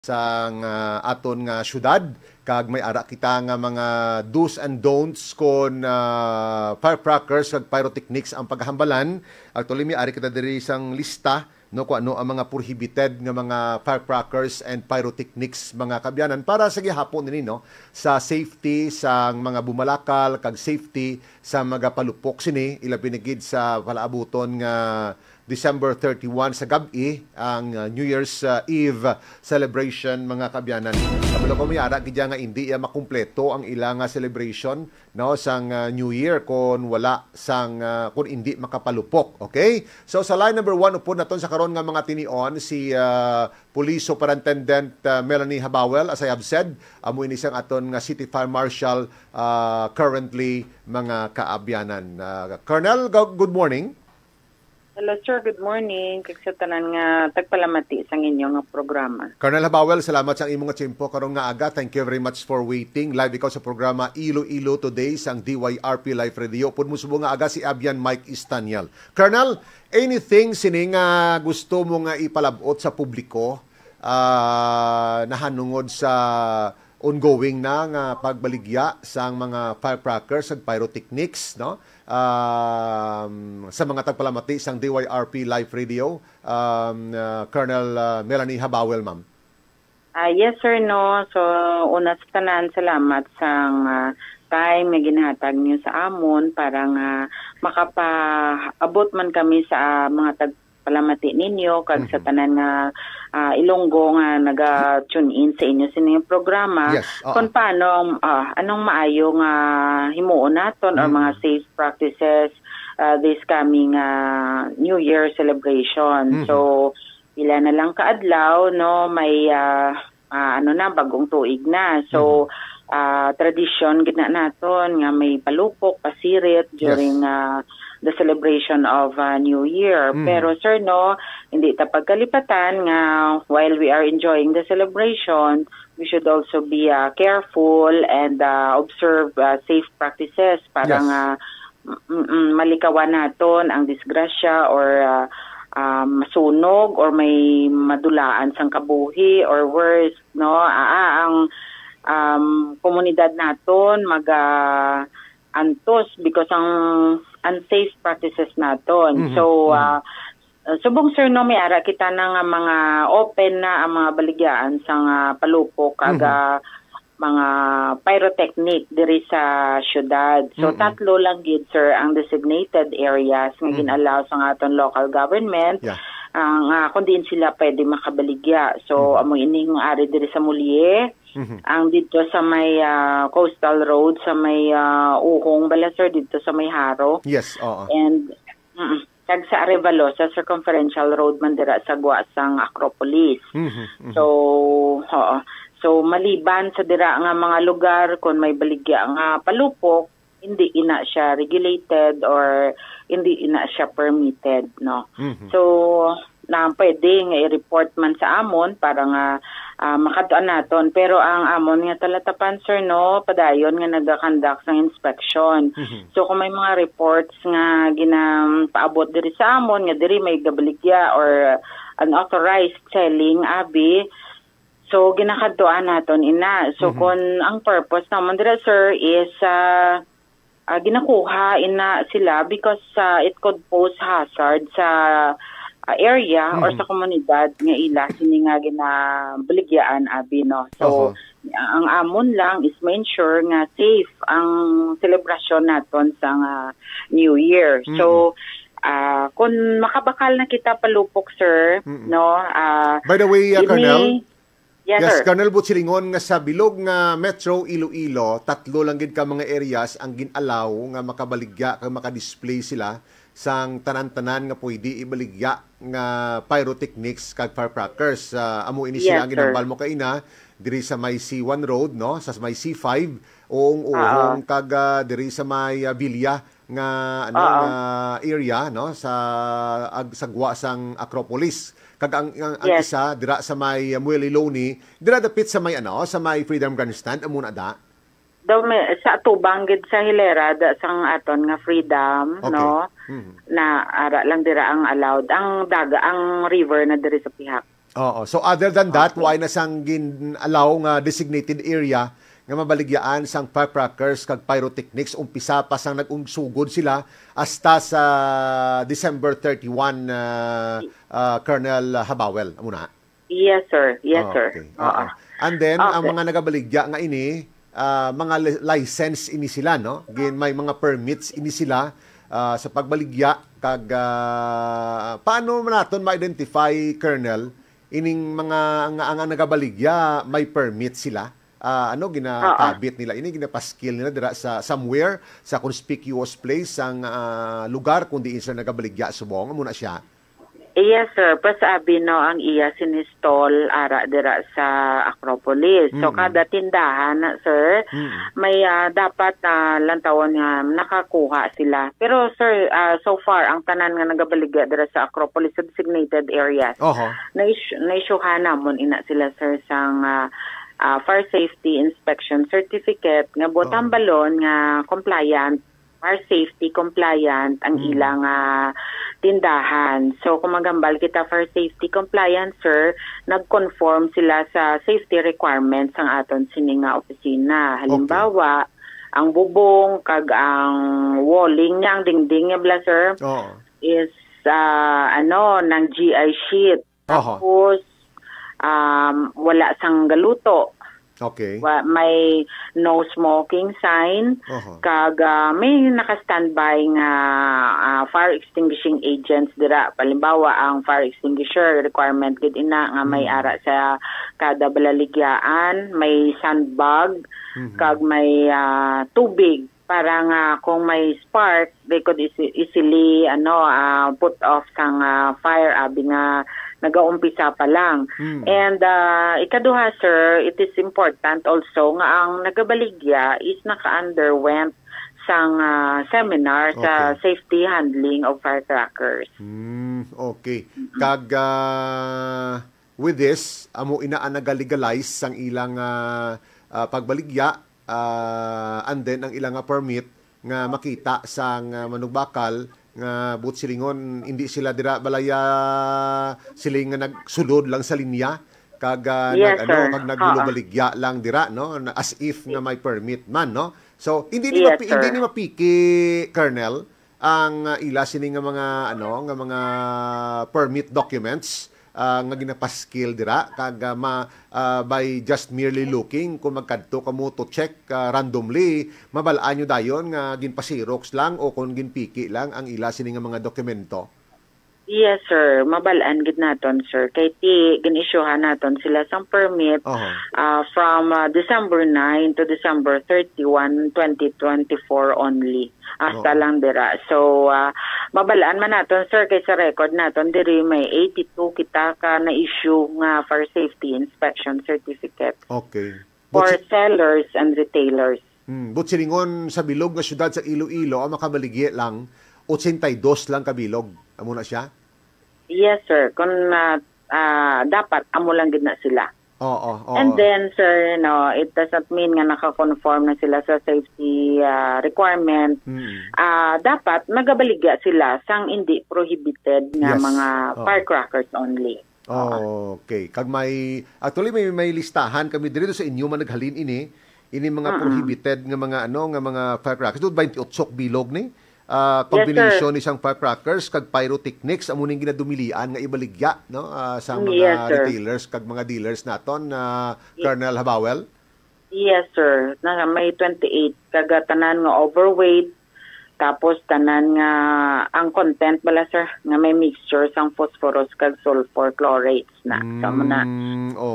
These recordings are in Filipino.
sang aton nga syudad kag may ara kita nga mga do's and don'ts kon firecrackers kag pyrotechnics ang paghambalan. Actually may ari kita diri sang lista no kung ano ang mga prohibited nga mga firecrackers and pyrotechnics mga kabyanan para sa gihapon nini no sa safety sang mga bumalakal kag safety sa mga palupok sini ilabi na gid sa palaabuton nga December 31 sa gabi ang New Year's Eve celebration mga kabyanan. Kabalo ko mayara gidya nga hindi makumpleto ang ilang celebration no sang New Year kon wala sang kon hindi makapalupok. Okay? So sa line number 1 upod naton sa karon nga mga tinion si Police Superintendent Melanie Habawel, as I have said, amo ini sang aton nga City Fire Marshal currently mga kaabyanan. Colonel, good morning. Hello sir, good morning. Kag sa tanan nga tagpalamati sa inyong programa. Colonel Habawel, salamat sa imong tiyempo karon nga aga. Thank you very much for waiting. Live ikaw sa programa Iloilo Today sang DYRP Live Radio. Pud mo subo nga aga si Abian Mike Istanyal. Colonel, anything sini nga gusto mo nga ipalabot sa publiko nahanungod sa ongoing na nga pagbaligya sang mga firecrackers ug pyrotechnics no? Sa mga tagpalamati sang DYRP Live Radio, Colonel Melanie Habawel, ma'am. Yes sir, no. So una sa tanan, salamat sang time na ginhatag niyo sa amon para nga makapaabot man kami sa mga tagpalamati ninyo kag sa tanan nga Ilonggo nga naga-tune in sa inyo sa inyong programa. Yes, kung paano anong maayo nga himuon naton or mga safe practices this coming New Year celebration. So pila na lang kaadlaw no may bagong tuig na. So tradition gid na naton nga may palupok, pasirit during the celebration of New Year. Pero sir no, hindi ta pagkalipatan nga while we are enjoying the celebration, we should also be careful and observe safe practices para nga malikawan naton ang disgrasya or masunog or may madulaan sang kabuhi or worse no ang komunidad naton antos because ang unsafe practices naton. So subong sir no may ara kita na nga mga open na ang mga baligyaan sang palupok kag mga pyrotechnic diri sa syudad. So tatlo lang gid sir ang designated areas nga ginalaw sa aton local government. Kung din sila pwede makabaligya. So amo ining ari diri sa Mulye, ang dito sa may coastal road sa may Uhong Balasor dito sa may Haro. Yes, oo. And kag sa Arevalo sa circumferential road man dira sa Guasang Acropolis. So maliban sa dira nga mga lugar kung may baligya nga palupok, hindi ina siya regulated or hindi ina siya permitted no. So na pwede nga i-report man sa amon para nga makatuan naton, pero ang amon nga talatapan sir no padayon nga nagakandak sang inspection. So kung may mga reports nga ginapaabot diri sa amon nga diri may gabaligya or unauthorized selling abi, so ginakatuan naton ina. So kung ang purpose naman dira sir is ginakuha ina sila because it could pose hazard sa area or sa komunidad nga ila sini nga ginabaligyaan abi no. So ang amon lang is make sure nga safe ang celebration naton sa New Year. So kung makabakal na kita palupok sir no. By the way, Colonel, yes sir. Colonel Butchilingon, nga sa bilog nga Metro Iloilo, tatlo lang gid ka mga areas ang ginalaw nga makabaligya kag makadisplay sila sang tanan-tanan nga pwede ibaligya nga pyrotechnics kag firecrackers. Amo ini sila ang ginambal mo kaina diri sa may C1 Road no, sa may C5 uong kag diri sa may Villa nga area no sa sagwa sang Acropolis. Kag ang isa dira sa may Mueliloni, dira dapit sa may sa may Freedom Grandstand amo na da. Daw sa atubang gid sa hilera da sang aton nga Freedom no na ara lang dira ang allowed ang daga ang river na diri sa pihak. Oo. So other than that, why na sang gin-allow nga designated area nga mabaligyaan sang firecrackers kag pyrotechnics umpisa pa sang nag-unsugod sila hasta sa December 31 Colonel Habawel amuna. Yes, sir. Yes, sir. Okay. And then ang mga nagabaligya nga ini mga license ini sila no. May mga permits ini sila sa pagbaligya kag paano man naton ma-identify Colonel ining mga ang nagabaligya may permit sila ginakabit nila ini ginapaskill nila dira sa somewhere sa conspicuous place ang lugar kundi isa nagabaligya subong muna siya. Yes, sir. Pasabi no ang iya sinistol ara dira sa Acropolis. So kada tindahan, sir, may dapat lantawon nga nakakuha sila. Pero sir, so far ang tanan nga nagabaligya dira sa Acropolis sa designated areas. Na-issuehan namon ina sila sir sang fire safety inspection certificate nga botang balon nga compliant, fire safety compliant ang ilang tindahan. So, kung magambal kita for safety compliance, sir, nag-conform sila sa safety requirements ng aton sining opisina. Halimbawa, ang bubong, kag ang walling niya, ang dingding niya, bla, sir, is, ng GI sheet. Tapos, wala sang galuto. Okay. May no smoking sign, kag may naka-standby nga fire extinguishing agents dira. Palimbawa ang fire extinguisher requirement gid ina nga may ara sa kada balaligyan, may sandbag, kag may tubig para nga kung may spark they could easily put off sang fire abi nga nagaumpisa pa lang. And ikaduha, sir, it is important also nga ang nagabaligya is naka-underwent sang seminar sa safety handling of firecrackers. Okay. Kag with this, amo inaan nagalegalize sang ilang pagbaligya and then ang ilang permit nga makita sang manugbakal nga but silingon hindi sila dira balaya siling nga nagsulod lang sa linya kag kag naglubaligya lang dira no as if nga may permit man no. So hindi ni mapiki Colonel ang ila sining nga mga mga permit documents nga ginapaskil dira kag by just merely looking kung magkadto kamo to check randomly mabalaan nyo dayon nga ginpasirox lang o kung ginpiki lang ang ila sini nga mga dokumento. Yes, sir. Mabalaan gid naton, sir. Kay gin-issuehan naton sila sang permit from December 9 to December 31, 2024 only. Hasta lang dira. So, mabalaan man naton, sir, kay sa record naton diri may 82 kita ka na-issue nga for safety inspection certificate. Okay. For sellers and retailers. But silingon sa bilog nga syudad sa Iloilo, ang makabaligye lang, 82 lang kabilog. Amo na siya? Yes, sir. Kung dapat, amo lang gid na sila. And then, sir, it doesn't mean nga naka-conform na sila sa safety requirement. Dapat, magabaligya sila sang hindi prohibited na mga firecrackers only. Okay. Kag actually may listahan kami dito sa inyo man naghalin ini mga prohibited nga mga nga mga firecrackers. 28 bilog ni. Combination isang firecrackers kag pyrotechnics amo ning ginadumilian nga ibaligya no sa mga retailers kag mga dealers naton Colonel Habawel. Yes, sir. May 28 kag tanan nga overweight tapos tanan nga ang content bala, sir, nga may mixture sang phosphorus kag sulfur chlorates na.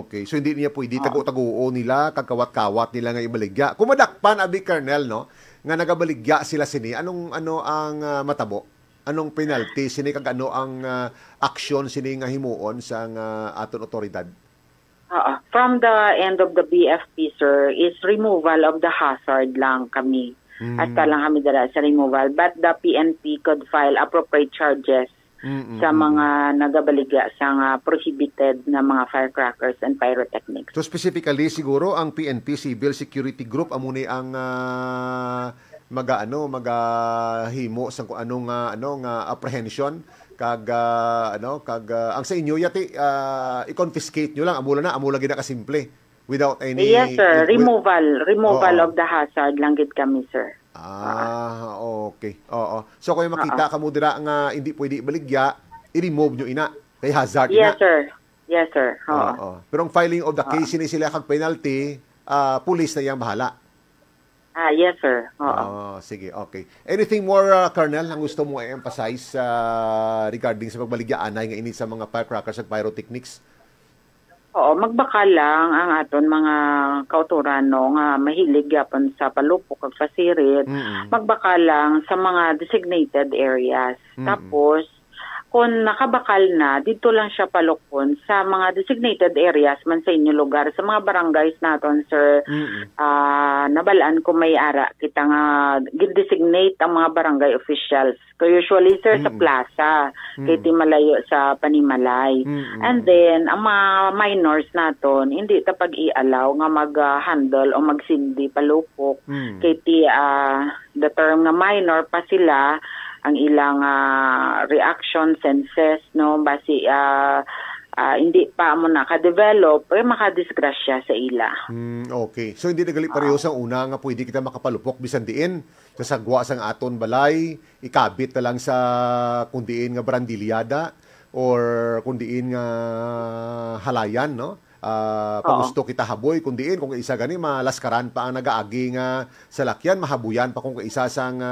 Okay. So hindi niya pwede tago-taguo nila kagkawat-kawat nila nga ibaligya. Kumadakpan abi Colonel no nga nagabaligya sila sini ang matabo, anong penalty sini kag ano ang aksyon sini nga himuon sa aton otoridad? From the end of the BFP, sir, is removal of the hazard lang kami. Hasta lang kami dala sa removal, but the PNP could file appropriate charges sa mga nagabaligya sa prohibited na mga firecrackers and pyrotechnics. So specifically siguro ang PNP Civil Security Group amo ni ang magahimo sa anong apprehension kag ang sa inyo yati i-confiscate nyo lang amula gid ka simple without any Yes, sir. Removal Oo. of the hazard lang gid kami, sir. Okay. Oo. So kung makita ka mo dira nga hindi pwede ibaligya, i-remove nyo ina kay hazard Yes, ina. sir. Yes, sir. Oo. Oo. Pero ang filing of the case ni sila kag penalty, police na yang bahala. Yes, sir. Oo. Sige, okay. Anything more, Colonel, ang gusto mo i-emphasize regarding sa pagbaligya-anay nga ini sa mga firecrackers at pyrotechnics? Oo, magbaka lang ang aton mga kauturan no nga mahilig gyapon sa palupok ug pasirit. Magbaka lang sa mga designated areas. Tapos kung nakabakal na, dito lang siya palukon sa mga designated areas man sa inyo lugar, sa mga barangays naton, sir. Nabalaan ko may ara kita nga gin-designate ang mga barangay officials. So usually, sir, sa plaza, kay ti malayo sa Panimalay. And then, ang mga minors naton, hindi ta pag-i-allow nga mag-handle o magsindi palupok. Kay ti the term nga minor pa sila, ang ilang reaction senses no basi hindi pa mo naka-develop makadisgrasya sa ila. Okay. So hindi nagali pareho sa una nga pwede kita makapalupok bisan diin sa sagwa sang aton balay, ikabit na lang sa kundiin nga brandilyada or kundiin nga halayan no. Pagusto kita haboy kundiin kung isa gani malaskaran pa ang nagaagi nga salakyan mahabuyan pa kung isa sang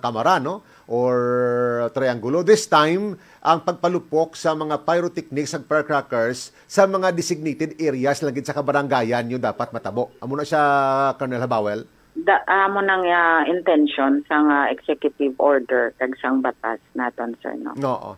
kamera no or triangulo. This time ang pagpalupok sa mga pyrotechnics ag firecrackers sa mga designated areas lang gid sa kabarangayan yun dapat matabo. Amo na siya, Colonel Habawel. Amo nang intention sang executive order kag sang batas naton, sir, no. Oo.